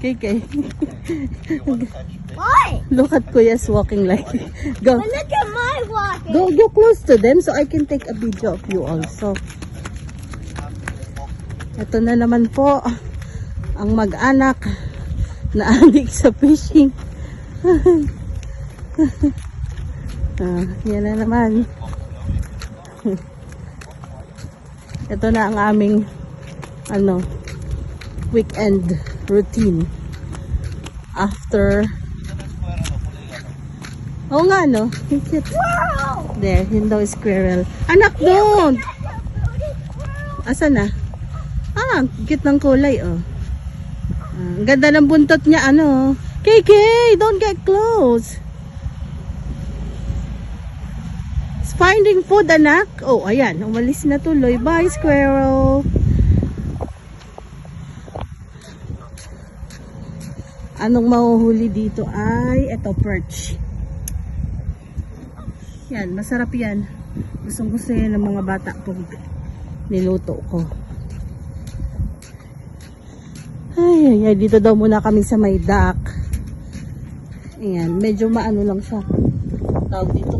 KK. Why? Look at Kuya's walking like. Go. But look at my walking. Go close to them so I can take a video of you also. Ito na naman po ang mag-anak na adik sa fishing. Yan na naman. Ito na ang aming weekend routine after nga cute. There, yun daw is squirrel. Anak, don't! Asa na? Cute ng kulay, ang ganda ng buntot niya, KK, don't get close. It's finding food, anak. Oh, ayan, umalis na tuloy. Bye, squirrel. Anong mahuhuli dito ay eto, perch. Yan, masarap yan. Gustong gusto yan ng mga bata pag niluto ko. Ay, dito daw muna kami sa may dock. Ayan, medyo maano lang siya. Tawag dito.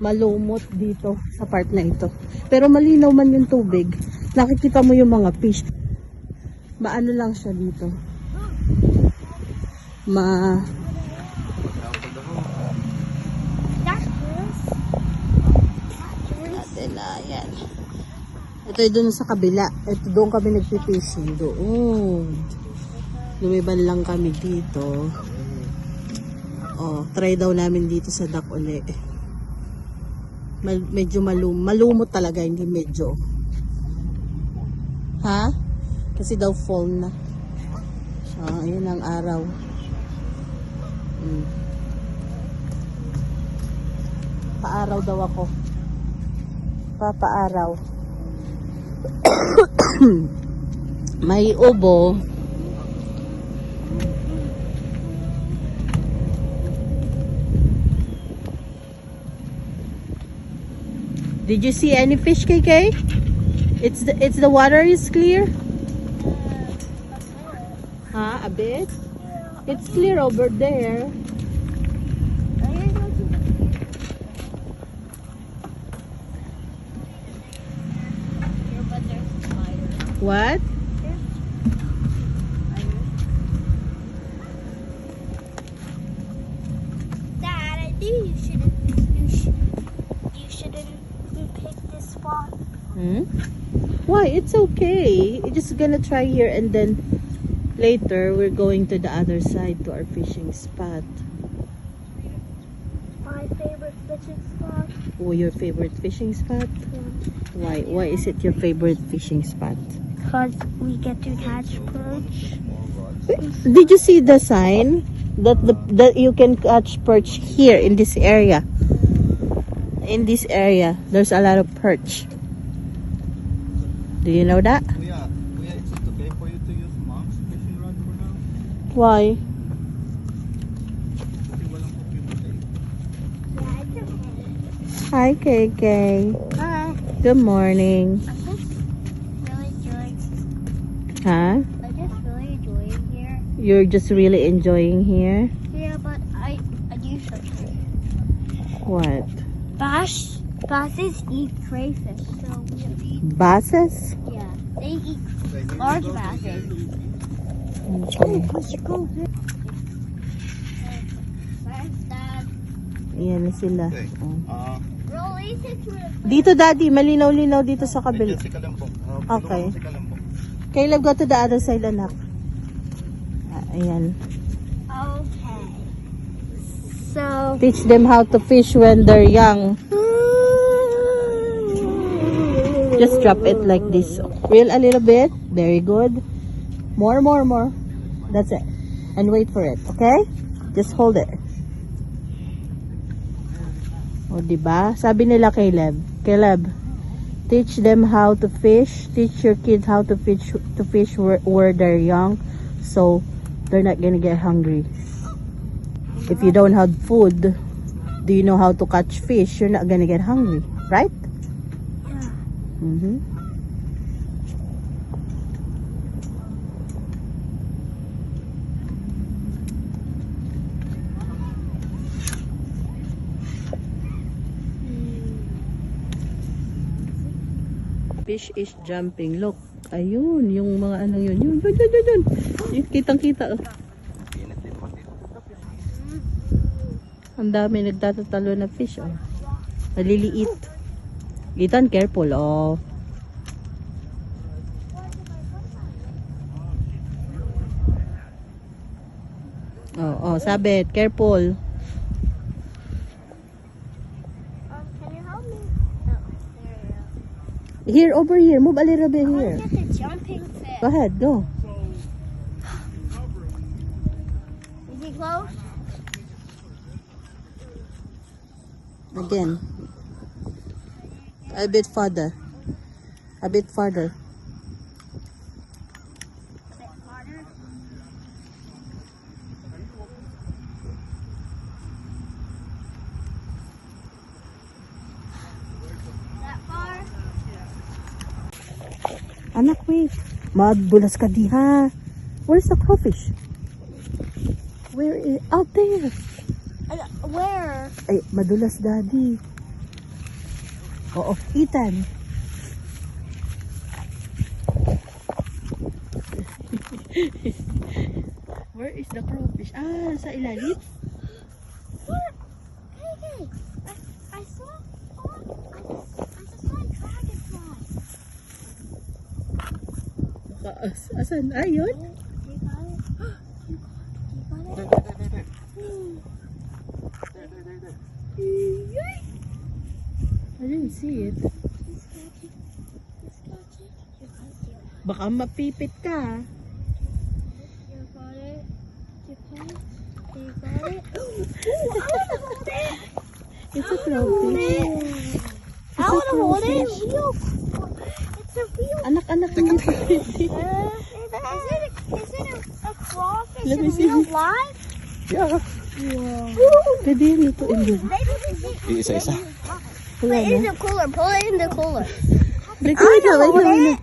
Malumot dito sa part na ito. Pero malinaw man yung tubig. Nakikita mo yung mga fish. Maano lang siya dito. Yan. Ito yung doon sa kabila. Ito doon kami nagpipishing. Doon. Lumiban lang kami dito. Try daw namin dito sa dock uli. Medyo malumot talaga, hindi medyo. Ha? Kasi daw fall na. Ayun ang araw. Paaraw daw ako. Papaaraw. May ubo. Did you see any fish, KK? It's the water is clear? A bit? It's clear over there. What? Dad, I think you shouldn't pick this spot. Why? It's okay. We're just gonna try here and then later we're going to the other side to our fishing spot. My favorite fishing spot. Oh, your favorite fishing spot? Yeah. Why is it your favorite fishing spot? Because we get to catch perch. Did you see the sign that you can catch perch here in this area? In this area, there's a lot of perch. Do you know that? Kuya, it's okay for you to use mom's fishing rod for now? Why? Kasi walang computer eh. Yeah, it's okay. Hi, KK. Hi. Good morning. Huh? I just really enjoy here. You're just really enjoying here? Yeah, but I do something. What? Basses eat crayfish. So we eat. Basses? Yeah, they eat large basses. Okay. Let's go there. Thanks, Dad. Ayan na sila. Okay. Oh. Release it to the Dito, Daddy. Malinaw-linaw dito sa kabila. Si Kalambong. Okay. Si Kalambong. Caleb, go to the other side, anak. Ayan. Okay. So Teach them how to fish when they're young. Just drop it like this. Reel a little bit. Very good. More. That's it. And wait for it, okay? Just hold it. O, diba? Sabi nila Caleb, teach them how to fish. Teach your kids how to fish where they're young, so they're not gonna get hungry. If you don't have food, do you know how to catch fish? You're not gonna get hungry, right? yeah. Fish is jumping. Look. Ayun, yung mga ano yun. Yun, dun. Yung kitang-kita. Oh. Ang dami nagtatatalo na fish. Oh. Maliliit. Ethan, careful. Oh. Oh, sabit. Careful. Can you help me? Oh, there you go. Here, over here. Move a little bit I here. want to get the jumping fish. Go ahead, go. Is he close? Again. A bit farther. A bit farther. A bit harder. That far? Anak, wait. Magbulas ka diha. Where's the crawfish? Where is... Out there. Where? Ay, madulas, daddy. Oo, Ethan. Where is the crawfish? Ah, sa ilalim? What? Hey. I saw. Oh, I just saw a dragonfly. Asan? Ayun? You got it? You got it? I didn't see it. Baka mapipit ka. You got it? You got it? It's a crawfish. I want to hold it. It's a real. Anak-anak mo ito. Is it a crawfish Let me in see. real life? Yeah. Pwede yun lutuin din. Isa-isa. Put it in the cooler. Pull it in the cooler. Wait lang.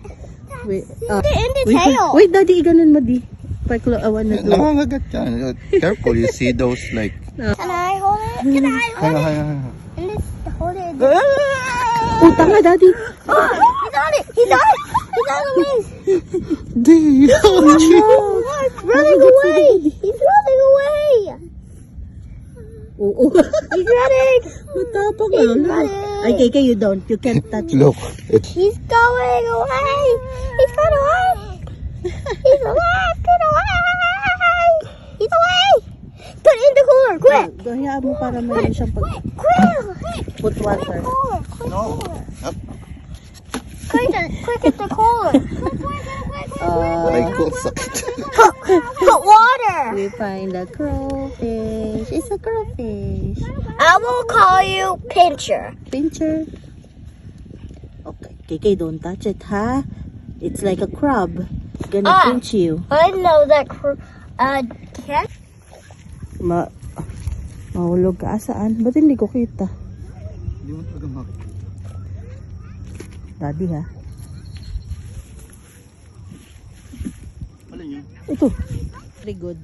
Wait. Put it in the tail. Wait, daddy, iganon mo di. Paklawan na to. Nangangagat yan. Careful, you see those like... Can I hold it? Can I hold it? And this, hold it. Puta nga, daddy. Oh, he got it. He got it. He got the wings. Dude. He's running away. He's running away. Oo. He's running. Matapang He's ano. running. Ay, kay you don't. You can't touch it. Look. It's... He's going away. He's run away. He's away. Get away. He's away. Put it in the cooler. Quick. Hayaan mo para mayroon siyang pag... Quick. Put water. Cooler. Quick. No. Up. Quick at the cooler. Quick. Aray ko, sakit. Put water. We find a crawfish. It's a crawfish. I will call you Pincher. Pincher. Okay. KK, don't touch it, ha? It's like a crab. Gonna Ah. pinch you. I know that cat. Mahulog ka. Saan? Ba't hindi ko kita? Hindi mo talaga makita. Daddy, ha? Alin yun? Ito. Very good.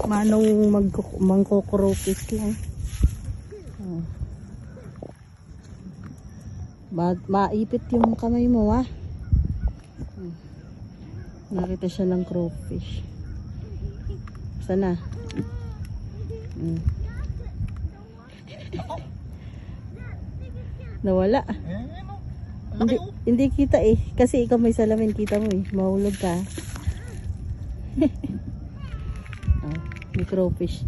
Manong mangkokropis lang. Oh. Maipit yung kamay mo, ha? Nakita siya ng crawfish. Sana? Nawala. Hindi kita eh. Kasi ikaw may salamin, kita mo eh. Mahulog ka. Oh, may crawfish.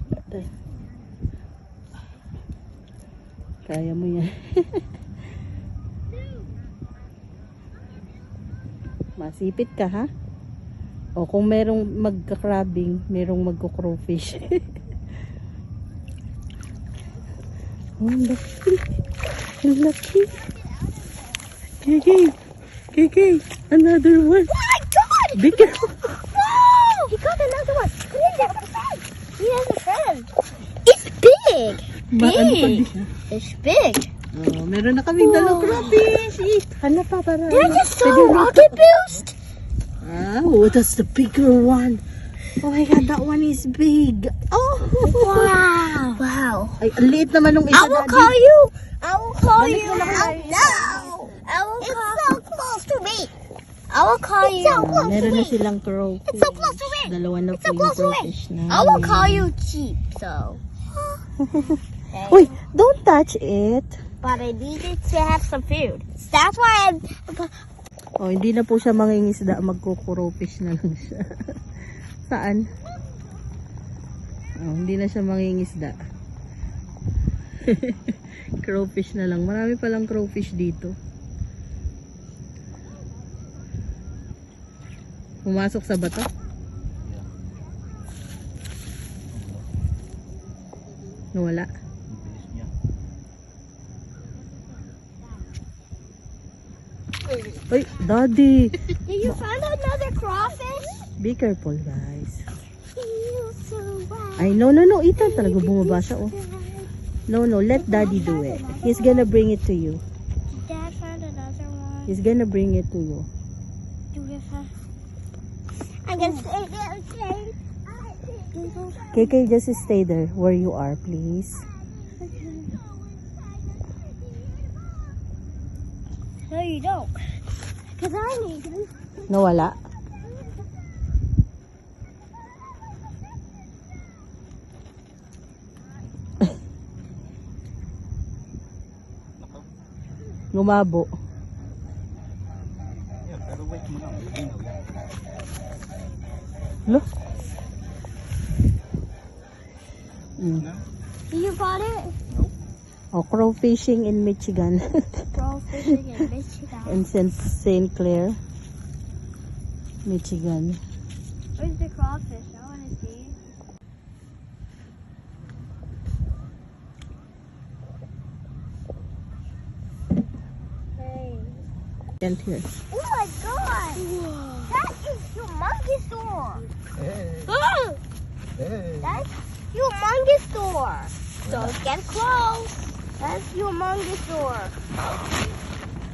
Kaya mo yan. Masipit ka, ha? O kung merong magka-crabbing, merong magko-crawfish. Oh, ang laki. Ang laki. KK, another one. Oh my God! Bigger. Wow! He got another one. Put it in there. He has a friend. It's big. Ano pa Big. di? It's big. Oh, meron na kaming dalawang crawfish. Hanap pa para. Did I just saw Pwede a rocket boost? Oh, that's the bigger one. Oh my God, that one is big. Oh! Wow. Wow. Ay, ang liit naman nung isa, I will Daddy. call you. I will call Balik you. mo na kaya No. I will call. It's so close to me. I will call you. So close Meron to na me. silang crowfish. It's so close to me. Dalawa na It's po so yung close to me. crowfish na. I will call you cheap. So. Uy, don't touch it. But I needed to have some food. That's why I'm. Oh, hindi na po siya mangingisda. Magkukurofish na lang siya. Saan? Oh, hindi na siya mangingisda. Crowfish na lang. Marami palang crowfish dito. Pumasok sa bato? Nawala. Yeah. Uy, Daddy! Did you find another crawfish? Be careful, guys. Feels so right. Ay, no. Ethan, talaga bumaba siya, oh. No, let Daddy do it. He's gonna bring it to you. Dad found another one. He's gonna bring it to you. Do we have? I'm gonna stay there. Okay. KK, just stay there where you are, please. No, you don't. Cause I need them. Nawala. Lumabo. Yeah, pero wait mo lang. Look. Mm. You got it? Oh, crow fishing in Michigan. Crawfishing in Michigan. in St. Clair, Michigan. Where's the crawfish? I want to see. Hey. Can't hear. Oh my god! That is humongous door. Hey, Oh, hey. that's humongous door. Don't get close. That's humongous door.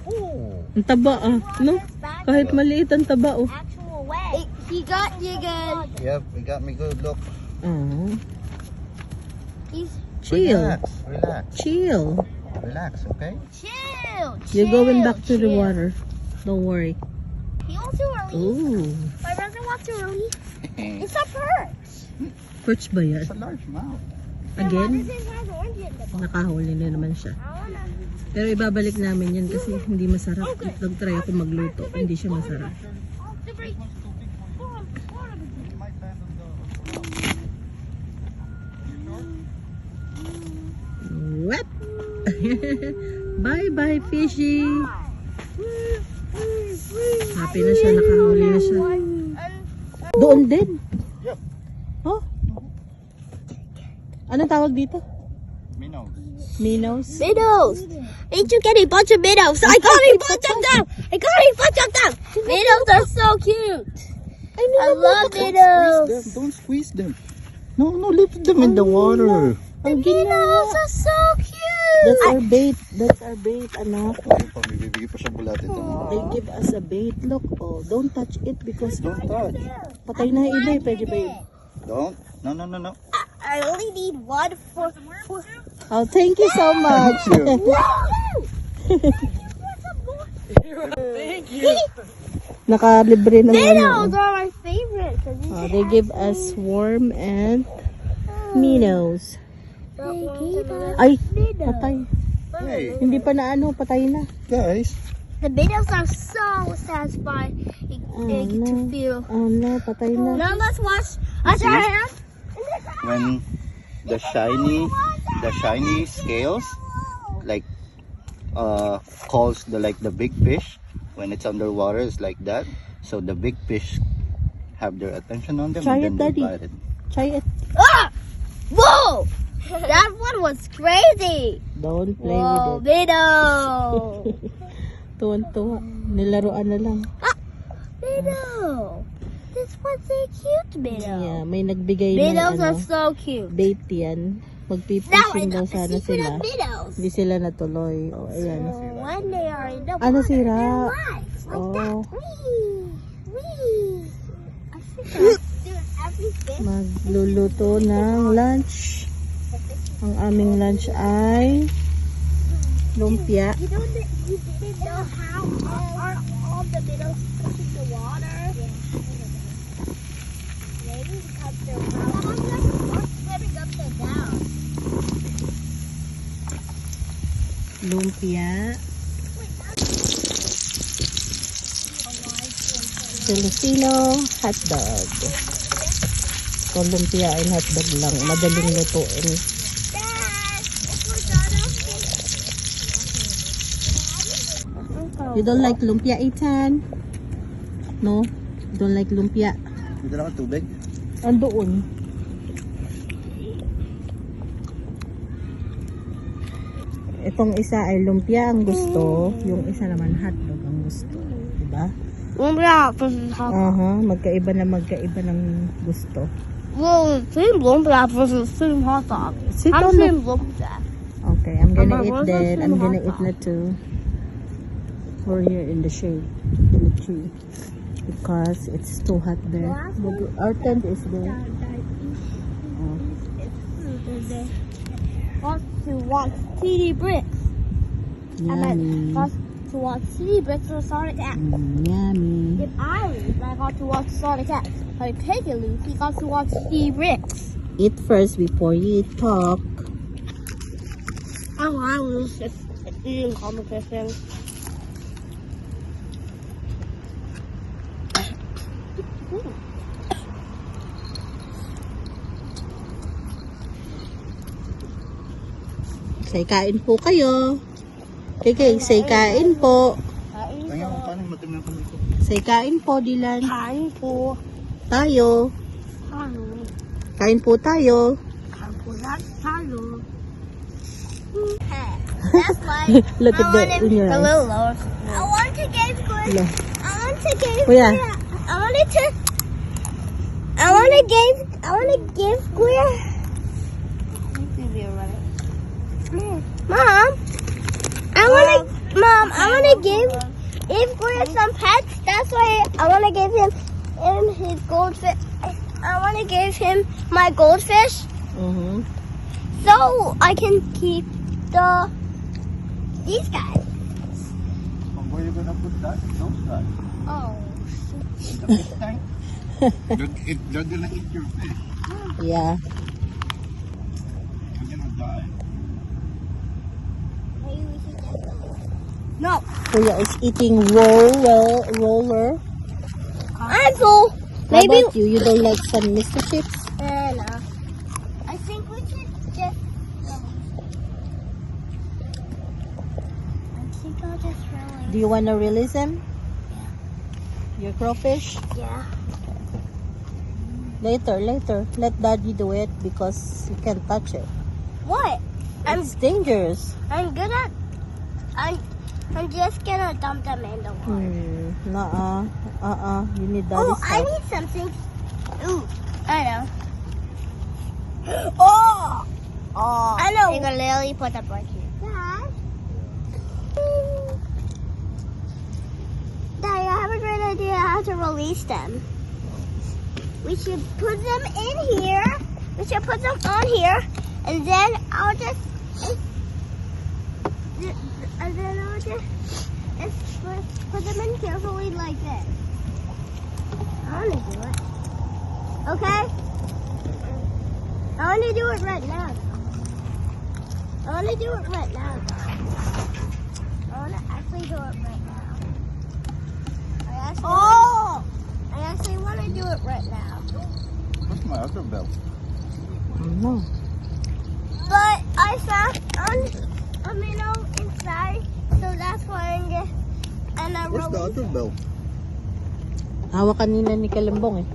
Oh. Ang taba ah, no? Kahit maliit ang taba oh. Actual way. He got you good. Yep, we got me good. Look. Oh. He's Chill. Relax. Chill. Relax, okay? chill. You're going back to the chill. water. Don't worry. He wants to release. Ooh. My brother wants to release. It's a perch. Perch ba yan? It's a large mouth. Again? My brother has orange in the box. Nakahuli na naman siya. I wanna. Pero ibabalik namin yan kasi hindi masarap. Nag-try ako magluto. Hindi siya masarap. What? Bye-bye, fishy. Happy na siya. Nakahuli na siya. Doon din. Yep. Oh? Anong tawag dito? Minnows. Minnows? Minnows. Ain't you getting a bunch of minnows? I got a bunch of them. I got a bunch of them. Minnows are so cute. I love minnows. Don't squeeze them. No, leave them in the water. Ang Minnows are so cute. That's our bait. That's our bait, anak. Bibigay pa siya bulat ito. They give us a bait. Look, oh, don't touch it because Don't touch. patay na yung iba eh. Pwede ba yun? Don't. No. I only need one for. Oh, thank you so much. Nakalibre ng Minnows ano. are my favorite. They give us worm and minnows. They gave us Ay, patay. Hey, Hindi pa na ano, patay na. guys. the minnows are so satisfying to feel. Oh no, patay na. Now let's watch. Watch our hands. When the shiny scales like calls the big fish when it's underwater is like that, so the big fish have their attention on them. Try and it, then Daddy. they bite it. Try it. Ah! Whoa! That one was crazy. Don't play Whoa, with it. minnow. Tuwan-tuwa. Nilaruan na lang. Minnow. This one's a cute minnow. Yeah, may nagbigay ng Minnows ano, are so cute. bait yan. Now Magpipishing I daw know the sana secret sila. of minnows. Hindi sila natuloy. O, ayan. When they are in the Ano water, sira? they're alive. Like Oh. that. Wee. Wee. I think I'll do it every Magluluto ng lunch. Ang aming lunch ay lumpia. You know that you didn't know how are all the minnows touching the water? Maybe because they're swimming upside down. Lumpia. Filipino hotdog. So, lumpia and hotdog lang. Madaling lutuin. You don't like lumpia, Ethan? No? You don't like lumpia? Dito lang ang tubig. Andoon. Itong isa ay lumpia ang gusto. Yung isa naman hotdog ang gusto. Diba? Lumpia versus hot dog. Magkaiba ng gusto. Well, same lumpia versus same hot dog. Sit I'm on the- same lumpia. Okay, I'm gonna Mama, eat where's that. the I'm gonna hot eat that too. We're here in the shade, in the tree, because it's too hot there. Our tent is there. Oh. Wants to watch TD Bricks. I meant Yummy. wants to watch TD Bricks or Sonic X. Yummy. If I leave, I got to watch Sonic X. If Peggy leaves, he got to watch TD Bricks. Eat first before you talk. I want to lose this eating competition. Say kain po kayo. Okay, say kain po. Kaya mo, paano matimihan kami ito? Say kain po, Dylan. Kain po. Tayo. Kain po tayo. Tayo. That's why Look at the in your a eyes. little lower. I want to give good. Lo. I want to give. Kuya. I wanted to. I want to give Queer. Mom, I want to give Queer some pets. That's why I want to give him his goldfish. I want to give him my goldfish Mhm. so I can keep these guys. Where you gonna put that? Those guys. Oh. In the fish tank? They're gonna eat your fish. Yeah. You're gonna die. Maybe we should get them. No. Kuya is eating roller. I'm full. How Maybe. about you? You don't like some Mr. Chips? No. I think we should just. I think I'll just Do you want to release him? Your crawfish? Yeah. Later. Let daddy do it because you can't touch it. What? It's dangerous. I'm good at. I'm just gonna dump them in the water. You need daddy's Oh, I help. need something. Ooh, I know. Oh! I know. You can literally put them right here. Dad? Dad, I have a great idea how to release them. We should put them in here. We should put them on here. And then I'll just... put them in carefully like this. I want to do it. Okay? I want to do it right now. I want to do it right now. I want to actually do it right now. I actually want to do it right now. Where's my other belt? No. But I found a minnow inside, so that's why I'm just... And I Where's the other belt? Hawak kanina ni Kalambong eh.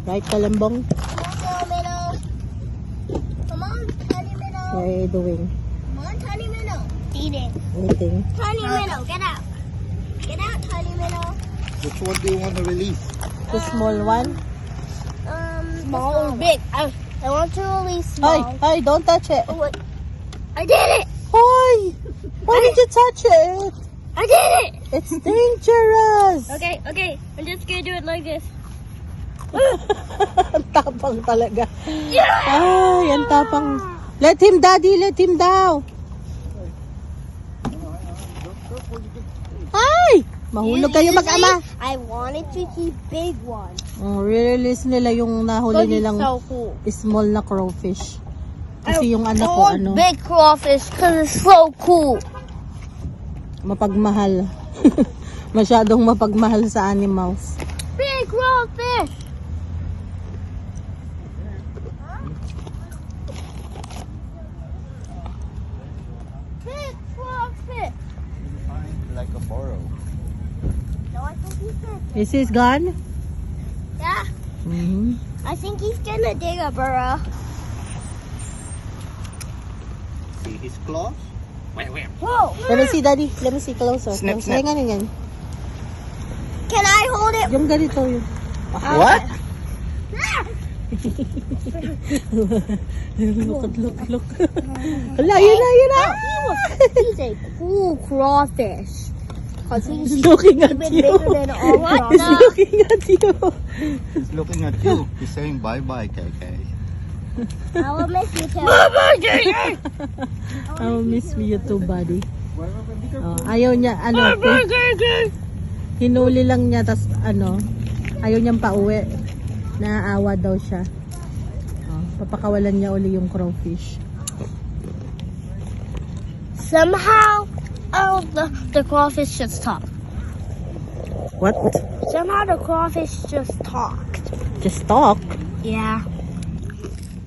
Right, Kalambong? Minnow. Come on, tiny minnow. What are you doing? Come on, tiny minnow. Eating. Eating. Tiny minnow, get out. Get out, tiny minnow. Which one do you want to release? The small one? Small or big? I want to release small. Hey, don't touch it. Oh, wait. I did it! Why? Why did you touch it? I did it! It's dangerous! Okay, okay. I'm just gonna do it like this. Ang tapang talaga. Ay, ang tapang. Let him, Daddy. Let him daw. Ay! Mahulog kayo mag-ama. I wanted to keep big ones. Release nila yung nahuli nilang so cool. small na crawfish. Kasi yung anak ko, ano, Big crawfish because it's so cool. mapagmahal. Masyadong mapagmahal sa animals. Big crawfish. Big crawfish. Like a burrow. No, I think he's gonna. Is this gone? Yeah, Mm-hmm. I think he's gonna dig a burrow. See his claws? Whoa! Let me see, Daddy. Let me see closer. Snip, Closer. snip. Ganyan, ganyan. Can I hold it? Yung ganito yun. What? Look. Wala, yun na. He's a cool crawfish. Cause He's looking at been you. bigger than all of He's us. looking at you. He's looking at you. He's saying bye-bye, KK. I will miss you too. I'll miss you too, buddy. Oh, ayaw niya, ano, hinuli lang niya, tas ano, ayaw niyang pauwi. Naaawa daw siya. Oh, papakawalan niya uli yung crawfish. Somehow, the crawfish just talked. What? Somehow the crawfish just talked. Just talk? Yeah.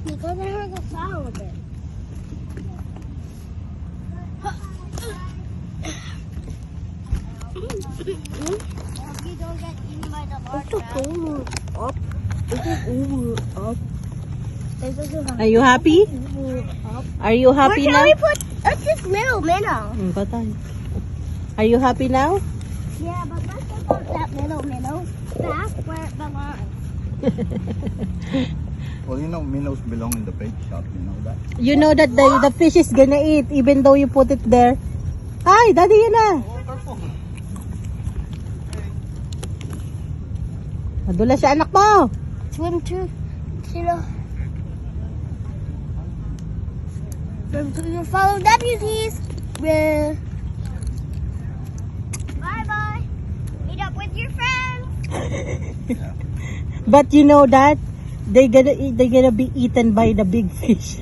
Because I heard the sound of it. You don't get eaten by the large Up. Up. Are you happy? Are you Where happy can now? we put? That's this little minnow. Patay. Are you happy now? Yeah, but let's put that little minnow back where it belongs. Well, you know, minnows belong in the bait shop. You know that? You know that the fish is gonna eat even though you put it there. Hi, Daddy, yan na. Madula siya, anak mo. Swim to the. Swim to your fellow deputies. Yeah. Bye bye. Meet up with your friends. But you know that they're gonna be eaten by the big fish.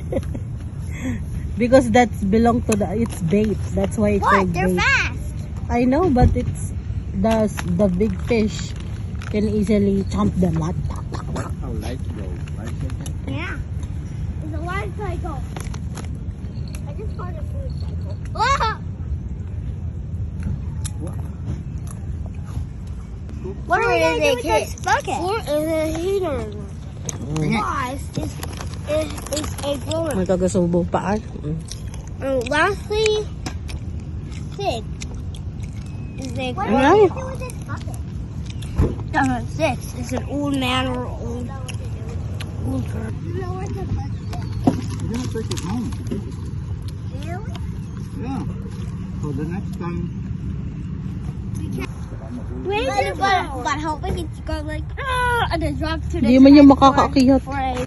Because that's belong to it's bait. That's why it's What? called They're bait. fast. I know, but it's the big fish can easily chomp them. That's how life goes, right, KK? Yeah. It's a life cycle. I just called it food cycle. Whoa! What are we gonna do with this bucket? What is a heater? Why is a blower? May kagasubo pa. And lastly, six is a What are we gonna do with this bucket? Six is an old man or old girl. You know where the bucket You're gonna take it home. is? Really? Yeah. So the next time. But help me go like and then drop to the Hindi man yung tank makakaakyat. for a